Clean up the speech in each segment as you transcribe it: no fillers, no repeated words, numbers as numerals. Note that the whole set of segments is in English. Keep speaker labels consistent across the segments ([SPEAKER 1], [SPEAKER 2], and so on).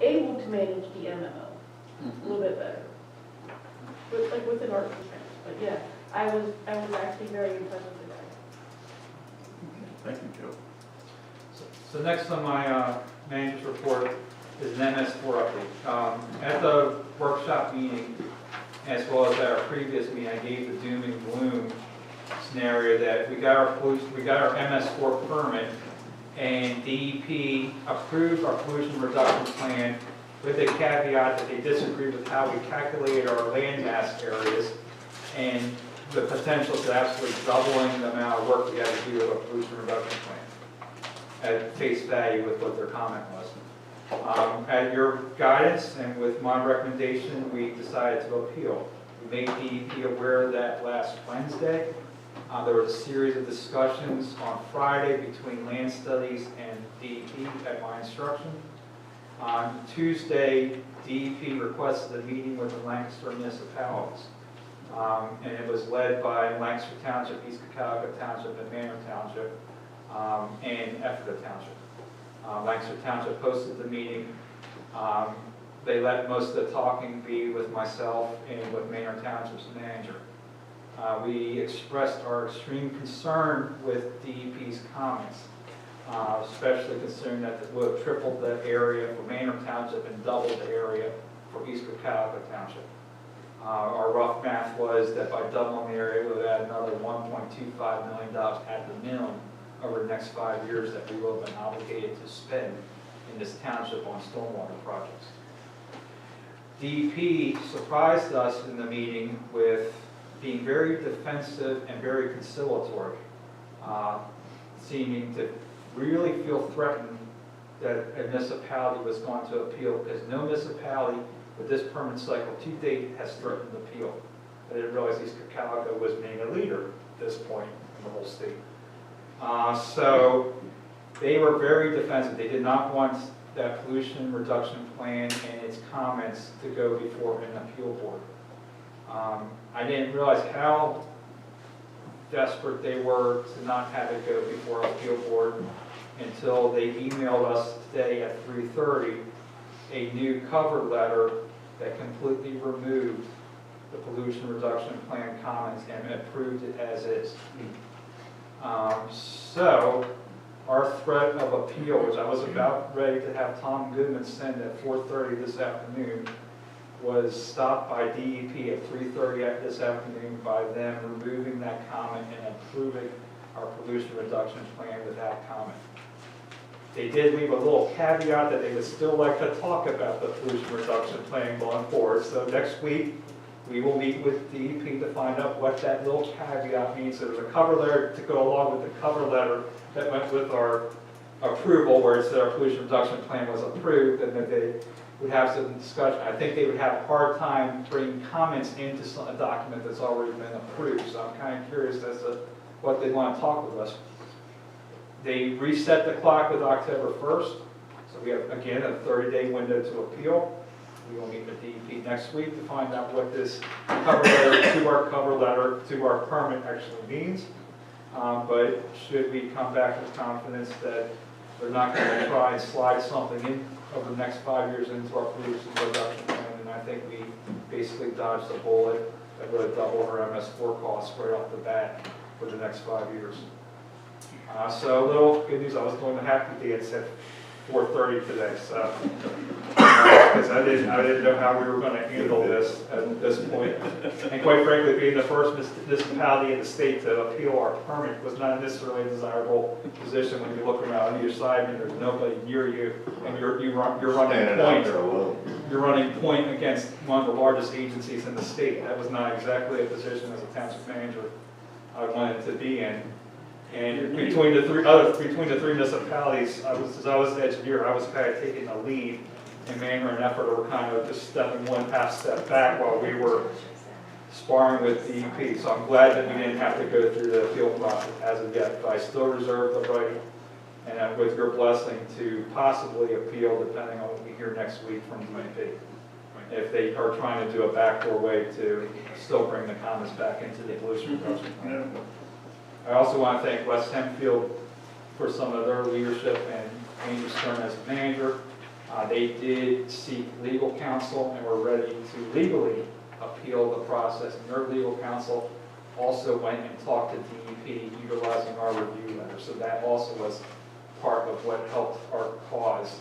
[SPEAKER 1] able to manage the MMO a little bit better, like within our constraints. But yeah, I was actually very impressed with the guy.
[SPEAKER 2] Thank you, Joe.
[SPEAKER 3] So next on my manager's report is an MS4 update. At the workshop meeting, as well as at our previous meeting, I gave the doom and gloom scenario that we got our MS4 permit, and DEP approved our pollution reduction plan with the caveat that they disagreed with how we calculated our land mass areas and the potential to absolutely doubling the amount of work we had to do with a pollution reduction plan at face value with what their comment was. At your guidance and with my recommendation, we decided to appeal. We made DEP aware of that last Wednesday. There was a series of discussions on Friday between land studies and DEP at my instruction. On Tuesday, DEP requested a meeting with the Lancaster municipalities. And it was led by Lancaster Township, East Cocalico Township, and Manor Township, and Ephrata Township. Lancaster Township hosted the meeting. They let most of the talking be with myself and with Manor Township's manager. We expressed our extreme concern with DEP's comments, especially considering that it would have tripled the area for Manor Township and doubled the area for East Cocalico Township. Our rough math was that by doubling the area, we would add another $1.25 million at the minimum over the next 5 years that we will have been obligated to spend in this township on stormwater projects. DEP surprised us in the meeting with being very defensive and very conciliatory, seeming to really feel threatened that a municipality was going to appeal, because no municipality with this permit cycle to date has threatened appeal. I didn't realize East Cocalico was being a leader at this point in the whole state. So they were very defensive. They did not want that pollution reduction plan and its comments to go before an appeal board. I didn't realize how desperate they were to not have it go before an appeal board until they emailed us today at 3:30 a new cover letter that completely removed the pollution reduction plan comments and approved it as is. So our threat of appeal, which I was about ready to have Tom Goodman send at 4:30 this afternoon, was stopped by DEP at 3:30 this afternoon by them removing that comment and approving our pollution reduction plan without comment. They did leave a little caveat that they would still like to talk about the pollution reduction plan going forward. So next week, we will meet with DEP to find out what that little caveat means. There was a cover letter to go along with the cover letter that went with our approval, where it said our pollution reduction plan was approved, and that they would have some discussion. I think they would have a hard time bringing comments into a document that's already been approved. So I'm kind of curious as to what they want to talk with us. They reset the clock with October 1st. So we have, again, a 30-day window to appeal. We will meet with DEP next week to find out what this cover letter to our permit actually means. But should we come back with confidence that they're not going to try and slide something in over the next 5 years into our pollution reduction plan, and I think we basically dodged the bullet that would have doubled our MS4 costs right off the bat for the next 5 years. So a little good news, I was going to happy dance at 4:30 today, so because I didn't know how we were going to handle this at this point. And quite frankly, being the first municipality in the state to appeal our permit was not necessarily a desirable position when you look around on either side and there's nobody near you, and you're running point against one of the largest agencies in the state. That was not exactly a position as a township manager I wanted to be in. And between the three municipalities, as I was the engineer, I was kind of taking the lead, and Manor and Ephrata were kind of just stepping one half step back while we were sparring with DEP. So I'm glad that we didn't have to go through the appeal process as of yet, but I still reserve the right, and with your blessing, to possibly appeal depending on what we hear next week from DEP. If they are trying to do a backdoor way to still bring the comments back into the pollution reduction plan. I also want to thank West Hempfield for some of their leadership and Andy Stern as a manager. They did seek legal counsel and were ready to legally appeal the process. And their legal counsel also went and talked to DEP utilizing our review letter. So that also was part of what helped our cause.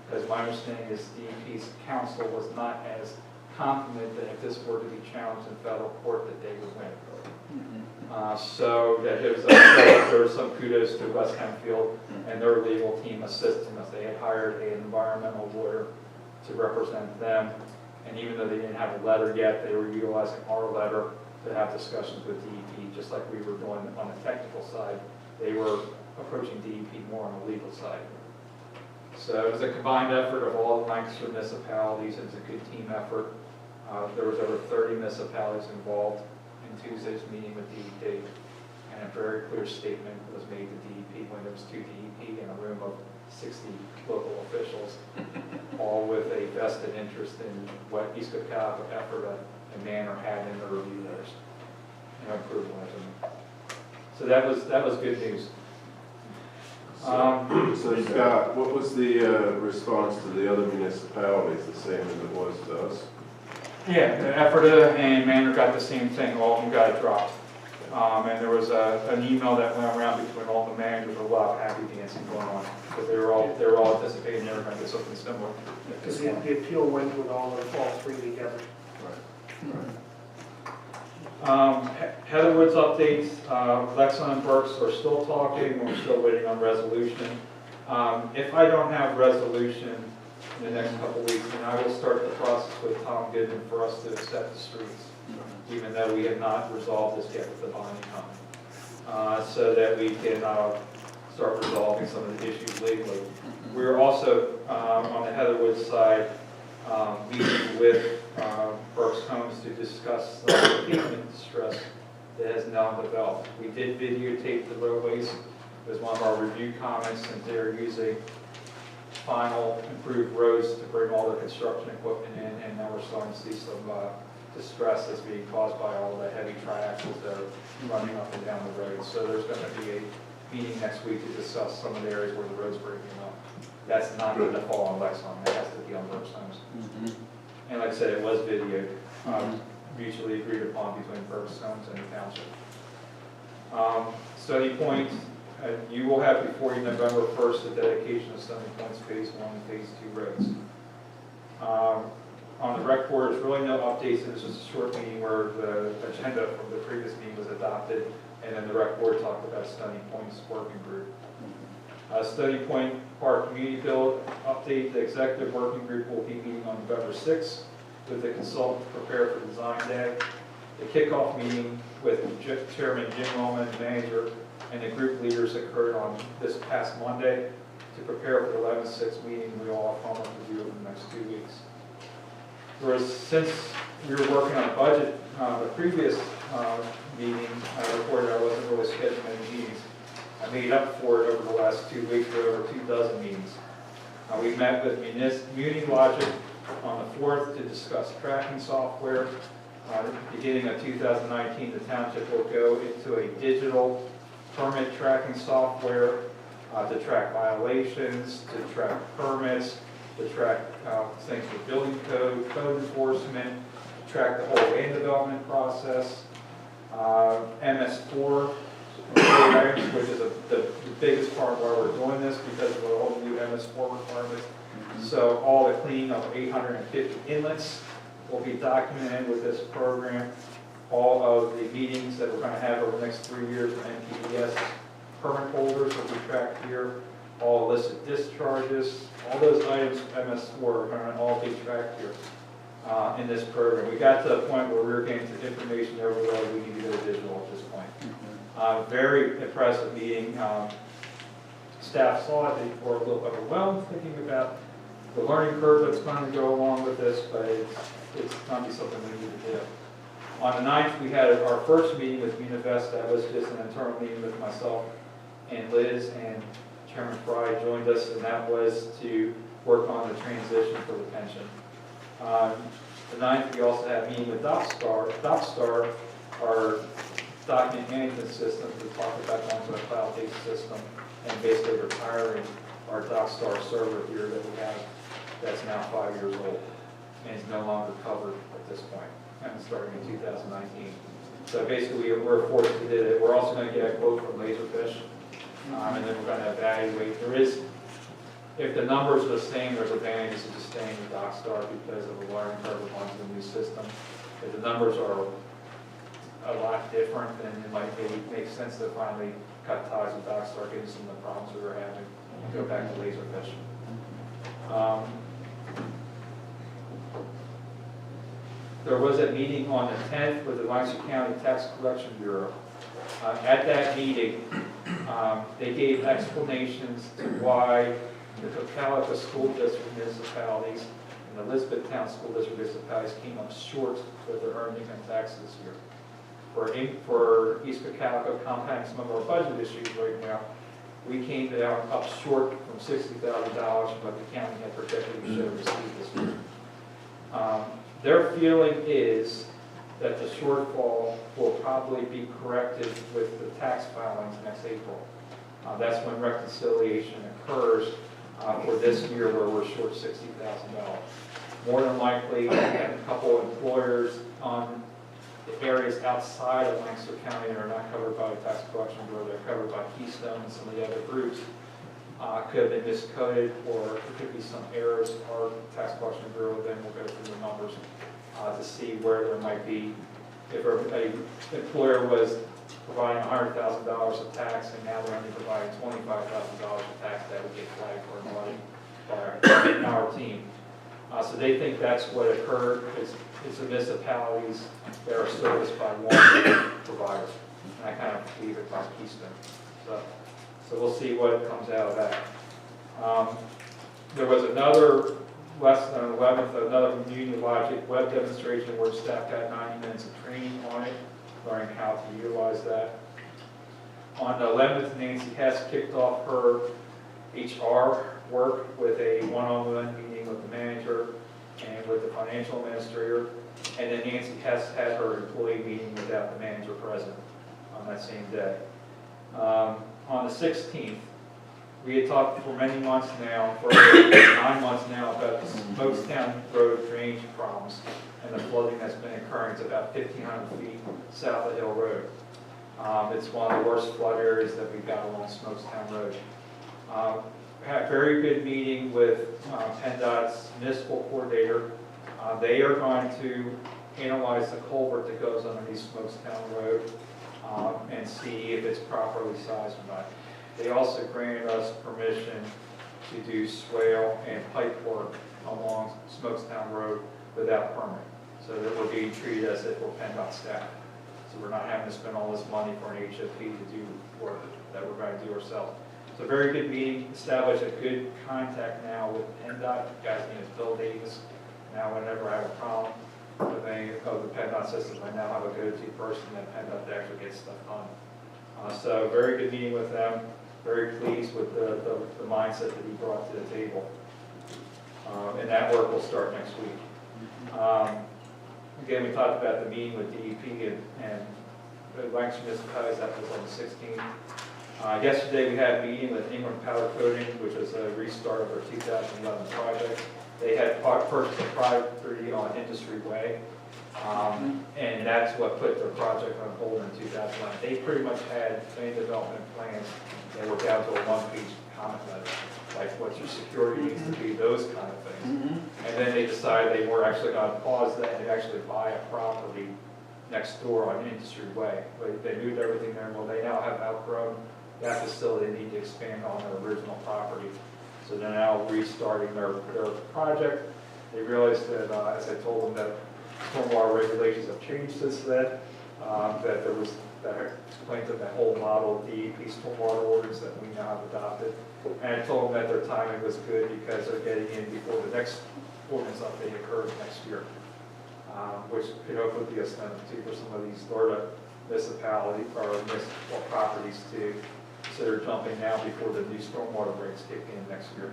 [SPEAKER 3] Because my understanding is DEP's counsel was not as confident that if this were to be challenged in federal court that they would win. So that there was some kudos to West Hempfield and their legal team assisting us. They had hired an environmental lawyer to represent them, and even though they didn't have a letter yet, they were utilizing our letter to have discussions with DEP, just like we were doing on the technical side. They were approaching DEP more on the legal side. So it was a combined effort of all the Lancaster municipalities. It was a good team effort. There was over 30 municipalities involved in Tuesday's meeting with DEP, and a very clear statement was made to DEP when there was two DEP in a room of 60 local officials, all with a vested interest in what East Cocalico effort and manner had in the review letters and approval letters. So that was good news.
[SPEAKER 4] So Scott, what was the response to the other municipalities, the same as it was to us?
[SPEAKER 3] Yeah, Ephrata and Manor got the same thing, all of them got it dropped. And there was an email that went around between all the managers, a lot of happy dancing going on, because they were all anticipating they were going to get something similar.
[SPEAKER 5] Because the appeal went with all three together.
[SPEAKER 3] Heatherwood's updates, Lexon and Burks are still talking, we're still waiting on resolution. If I don't have resolution in the next couple of weeks, then I will start the process with Tom Goodman for us to accept the streets, even though we have not resolved this yet with the bonding company, so that we can start resolving some of the issues legally. We're also, on the Heatherwood side, meeting with Burks Homes to discuss the pavement stress that has now developed. We did videotape the roadways. It was one of our review comments, and they're using final improved roads to bring all the construction equipment in, and now we're starting to see some distress that's being caused by all the heavy triaxles that are running up and down the road. So there's going to be a meeting next week to discuss some of the areas where the road's breaking up. That's not going to fall on Lexon, that has to be on Burks Homes. And like I said, it was videoed, mutually agreed upon between Burks Homes and the township. Study Point, you will have before you November 1st the dedication of Study Point's Phase 1 and Phase 2 roads. On the rec board, there's really no updates. It was just a short meeting where the agenda from the previous meeting was adopted, and then the rec board talked about Study Point's working group. Study Point Park Community Build update, the executive working group will be meeting on November 6th with the consultant to prepare for design day. The kickoff meeting with Chairman Jim Roman, manager, and the group leaders occurred on this past Monday to prepare for the 11/6 meeting. We all have homework to do over the next 2 weeks. Since we were working on budget, the previous meeting, I reported I wasn't really scheduling any meetings. I made up for it over the last 2 weeks with over 24 meetings. We met with Muni Logic on the 4th to discuss tracking software. At the beginning of 2019, the township will go into a digital permit tracking software to track violations, to track permits, to track things with building code, code enforcement, to track the whole land development process. MS4, which is the biggest part why we're doing this because of the whole new MS4 requirements. So all the cleaning of 850 inlets will be documented with this program. All of the meetings that we're going to have over the next 3 years with NPDES permit holders will be tracked here. All illicit discharges, all those items MS4 are going to all be tracked here in this program. We got to a point where we were getting to information overload. We need to go digital at this point. Very impressive meeting. Staff saw it, they were a little overwhelmed thinking about the learning curve that's going to go along with this, but it's going to be something we need to do. On the 9th, we had our first meeting with Univest. That was just an internal meeting with myself and Liz, and Chairman Fry joined us, and that was to work on the transition for the pension. The 9th, we also had a meeting with DocStar. DocStar, our document management system, to talk about going to a cloud-based system and basically retiring our DocStar server here that we have that's now 5 years old and is no longer covered at this point, and starting in 2019. So basically, we're forced to do it. We're also going to get a quote from Laserfish, and then we're going to evaluate. If the numbers are the same, there's advantages to just staying with DocStar because of the learning curve onto the new system. If the numbers are a lot different, then it might make sense to finally cut ties with DocStar, given some of the problems we were having, and go back to Laserfish. There was a meeting on the 10th with the Lancaster County Tax Collection Bureau. At that meeting, they gave explanations to why the Cocalico School District municipalities and the Elizabethtown School District municipalities came up short with their earned income tax this year. For East Cocalico, compounding some of our budget issues right now, we came down up short from $60,000 from what the county had projected we should have received this year. Their feeling is that the shortfall will probably be corrected with the tax filings next April. That's when reconciliation occurs for this year where we're short $60,000. More than likely, we have a couple employers on the areas outside of Lancaster County that are not covered by the tax collection bureau, they're covered by Keystone and some of the other groups. Could have been miscoded, or there could be some errors. Our tax collection bureau then will go through the numbers to see where there might be, if an employer was providing $100,000 of tax and now they're only providing $25,000 of tax, that would get flagged for an audit by our team. So they think that's what occurred. It's the municipalities that are serviced by one provider, and I kind of believe it's by Keystone. So we'll see what comes out of that. There was another lesson on the 11th, another Community Logic web demonstration where staff got 90 minutes of training on it, learning how to utilize that. On the 11th, Nancy Hess kicked off her HR work with a one-on-one meeting with the manager and with the financial administrator. And then Nancy Hess had her employee meeting without the manager present on that same day. On the 16th, we had talked for many months now, for 9 months now, about the Smokestown Road drainage problems and the flooding that's been occurring. It's about 1,500 feet south of Hill Road. It's one of the worst flood areas that we've got along Smokestown Road. Had a very good meeting with PennDOT's municipal coordinator. They are going to analyze the culvert that goes underneath Smokestown Road and see if it's properly sized or not. They also granted us permission to do swale and pipe work along Smokestown Road without permit. So that we're being treated as if we're PennDOT staff. So we're not having to spend all this money for an HOP to do work that we're going to do ourselves. So a very good meeting, established a good contact now with PennDOT. The guy's name is Bill Davis. Now whenever I have a problem with any of the PennDOT systems, I now have a go-to person at PennDOT to actually get stuff done. So very good meeting with them. Very pleased with the mindset that he brought to the table. And that work will start next week. Again, we talked about the meeting with DEP and the Lancaster municipalities. That was on the 16th. Yesterday we had a meeting with Ingram Powder Coating, which was a restart of their 2011 project. They had purchased a property on Industry Way, and that's what put their project on hold in 2011. They pretty much had main development plans. They were down to a one-page comment letter, like what your security needs to be, those kind of things. And then they decided they were actually going to pause that and actually buy a property next door on Industry Way. But they moved everything there. Well, they now have outgrown that facility. They need to expand on their original property. So they're now restarting their project. They realized that, as I told them, that stormwater regulations have changed since then, that there was that I explained to them that whole model of DEP stormwater orders that we now have adopted. And I told them that their timing was good because they're getting in before the next ordinance update occurs next year, which could hopefully be a stem too for some of these Florida municipalities or municipal properties to consider jumping now before the new stormwater rates kick in next year.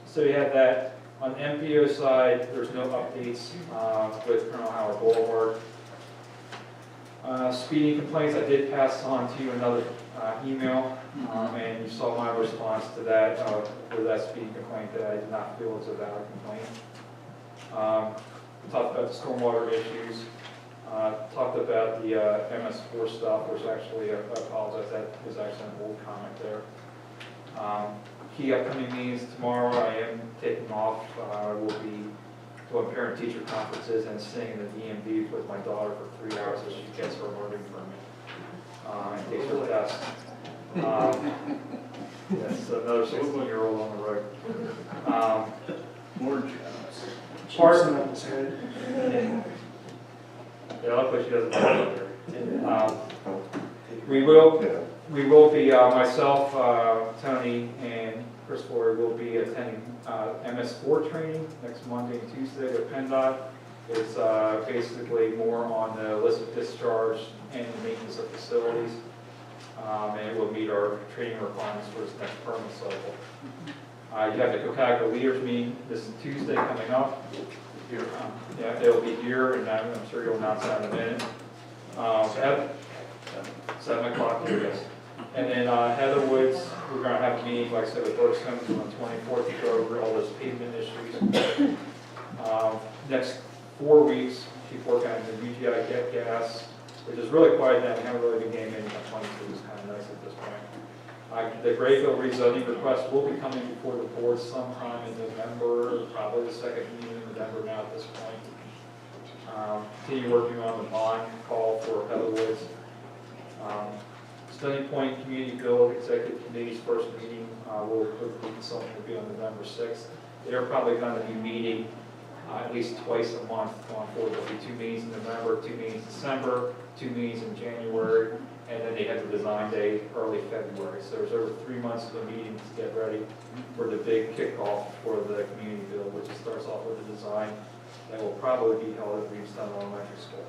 [SPEAKER 3] So you have that. On the MPO side, there's no updates with Colonel Howard Boulevard. Speeding complaints, I did pass on to you another email And you saw my response to that, with that speed complaint, that I did not feel was a valid complaint. Talked about the stormwater issues, talked about the MS4 stuff, which actually, I apologize, that was actually an old comment there. Key upcoming meetings tomorrow, I am taking off. I will be doing parent-teacher conferences and singing the DMV with my daughter for 3 hours as she gets her learning permit and takes her test. Yes, another 16-year-old on the road.
[SPEAKER 2] More generous.
[SPEAKER 3] Part-
[SPEAKER 5] on his head.
[SPEAKER 3] Yeah, luckily she doesn't live there. We will be, myself, Tony, and Chris Flory will be attending MS4 training next Monday and Tuesday with PennDOT. It's basically more on the illicit discharge and the maintenance of facilities. And it will meet our training requirements for this next permit cycle. You have the Cocalico leaders meeting this Tuesday coming up. Yeah, they'll be here, and I'm sure you'll announce that in a minute. 7 o'clock, yes. And then Heather Woods, we're going to have a meeting, like I said, with Brooks Combs on the 24th to go over all those pavement issues. Next 4 weeks, keep working on the UGI Get Gas, which is really quiet now. We haven't really been getting any complaints, so it's kind of nice at this point. The Grayville rezoning request will be coming before the board sometime in November, probably the second meeting in November now at this point. Continue working on the bond call for Heather Woods. Stony Point Community Build Executive Committee's first meeting will be on November 6th. They're probably going to be meeting at least twice a month going forward. There'll be 2 meetings in November, 2 meetings in December, 2 meetings in January, and then they have the design day early February. So there's over 3 months of meetings to get ready for the big kickoff for the community build, which starts off with the design that will probably be held at Reevestown Elementary School.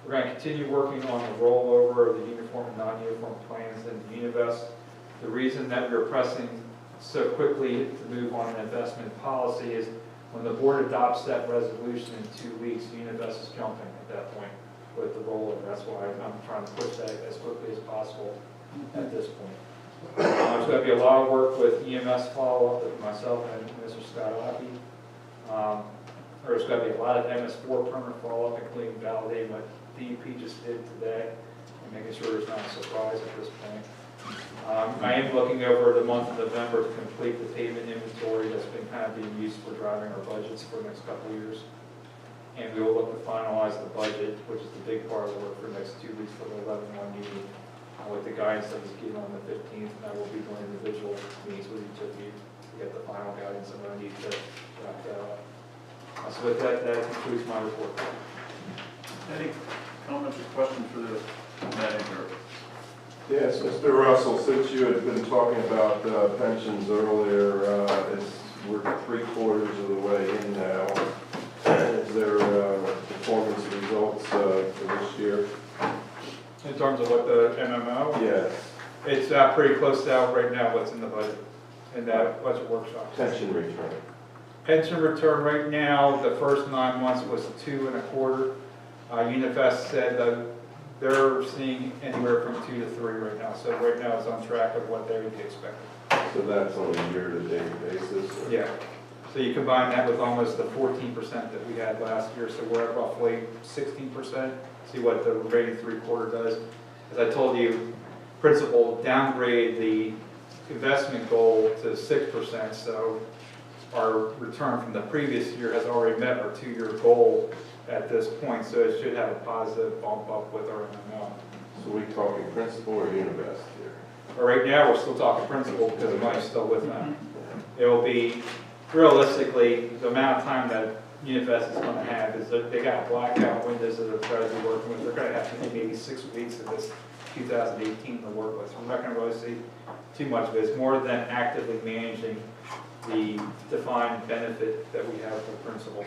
[SPEAKER 3] We're going to continue working on the rollover of the uniform and non-uniform plans into Univest. The reason that we're pressing so quickly to move on an investment policy is when the board adopts that resolution in 2 weeks, Univest is jumping at that point with the rollover. That's why I'm trying to push that as quickly as possible at this point. There's going to be a lot of work with EMS follow-up with myself and Mr. Scott Lackey. There's going to be a lot of MS4 permit follow-up, including validating what DEP just did today and making sure there's not a surprise at this point. I am looking over the month of November to complete the pavement inventory that's been kind of being used for driving our budgets for the next couple of years. And we will look to finalize the budget, which is the big part of the work for the next 2 weeks for the 11-1 meeting, with the guidance that was given on the 15th. And I will be doing individual meetings with each of you to get the final guidance and I need to wrap that up. So with that, that concludes my report.
[SPEAKER 2] Any comments or questions for the manager?
[SPEAKER 4] Yes, Mr. Russell, since you had been talking about pensions earlier, we're 3/4 of the way in now. Is there performance results for this year?
[SPEAKER 3] In terms of what the MMO?
[SPEAKER 4] Yes.
[SPEAKER 3] It's pretty close to out right now what's in the budget, in that budget workshop.
[SPEAKER 4] Pension return.
[SPEAKER 3] Pension return right now, the first 9 months was 2 1/4. Univest said that they're seeing anywhere from 2 to 3 right now. So right now it's on track of what they would be expecting.
[SPEAKER 4] So that's on a year-to-date basis? Or?
[SPEAKER 3] Yeah. So you combine that with almost the 14% that we had last year, so we're at roughly 16%. See what the rating 3/4 does. As I told you, principal downgrade the investment goal to 6%, so our return from the previous year has already met our 2-year goal at this point, so it should have a positive bump up with our MMO.
[SPEAKER 4] So we talking principal or Univest here?
[SPEAKER 3] But right now, we're still talking principal because the money's still with them. It will be, realistically, the amount of time that Univest is going to have is that they got blackout windows that they're trying to be working with. They're going to have maybe 6 weeks of this 2018 to work with. So we're not going to really see too much of it. It's more than actively managing the defined benefit that we have for principal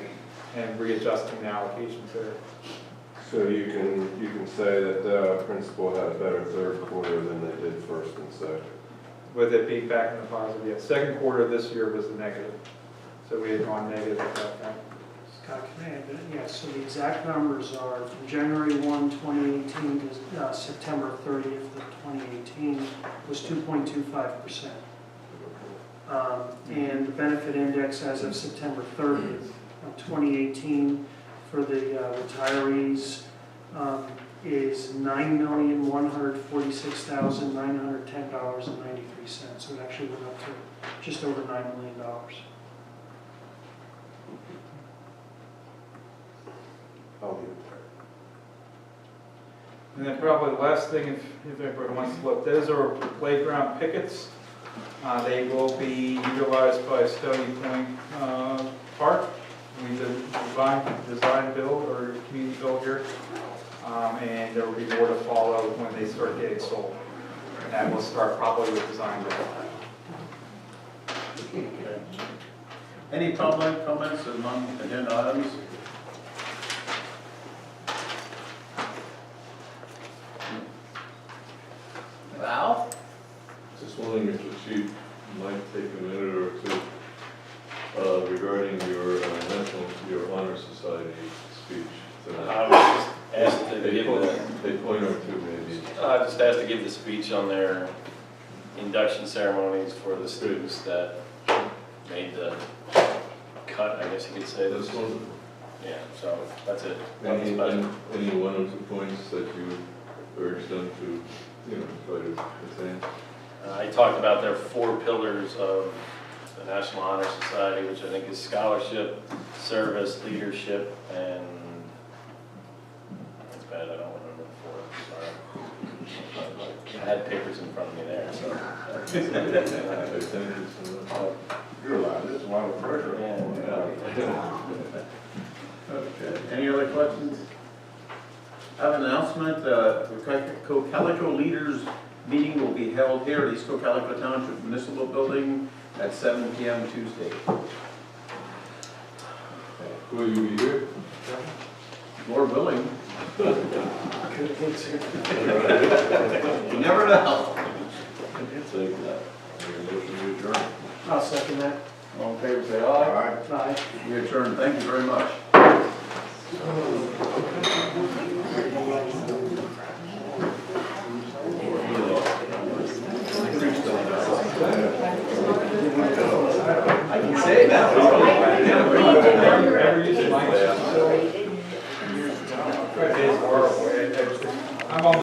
[SPEAKER 3] and readjusting the allocations there.
[SPEAKER 4] So you can say that principal had a better 3rd quarter than they did 1st and 2nd.
[SPEAKER 3] With it being back in the positive, yeah. 2nd quarter this year was the negative. So we had gone negative at that point.
[SPEAKER 5] Yeah, so the exact numbers are from January 1, 2018 to September 30th of 2018 was 2.25%. And the benefit index as of September 30th of 2018 for the retirees is $9,146,910.93. So it actually went up to just over $9 million.
[SPEAKER 4] I'll leave it
[SPEAKER 3] And then probably the last thing, if everybody wants to look, those are playground pickets. They will be utilized by Stony Point Park. We design build or community build here. And there will be more to follow when they start getting sold. And that will start probably with design build.
[SPEAKER 2] Okay. Any public comments among agenda items? Val?
[SPEAKER 6] Just wondering if the chief might take a minute or two regarding your Honor Society speech tonight.
[SPEAKER 7] I was just asked to give
[SPEAKER 6] A point or two maybe.
[SPEAKER 7] just asked to give the speech on their induction ceremonies for the students that made the cut, I guess you could say.
[SPEAKER 6] That's wonderful.
[SPEAKER 7] Yeah, so that's it.
[SPEAKER 6] Any
[SPEAKER 7] Nothing special.
[SPEAKER 6] one or two points that you urge them to, try to attain?
[SPEAKER 7] I talked about their 4 pillars of the National Honor Society, which I think is scholarship, service, leadership, and it's bad, I don't remember the 4th, sorry. I had papers in front of me there, so.
[SPEAKER 6] Okay, thank you so much.
[SPEAKER 4] You're allowed, it's a lot of pressure.
[SPEAKER 2] Okay, any other questions? I have an announcement, the Cocalico Leaders Meeting will be held here at East Cocalico Township Municipal Building at 7 p.m. Tuesday.
[SPEAKER 6] Will you be here?
[SPEAKER 2] Lord willing. You never know.
[SPEAKER 6] Take that. Make a motion to adjourn.
[SPEAKER 5] I'll second that.
[SPEAKER 2] All in favor, say aye.
[SPEAKER 4] All right.
[SPEAKER 5] Aye.
[SPEAKER 2] We adjourn, thank you very much. I can say that.
[SPEAKER 3] Ever use the mic? It is horrible. I'm almost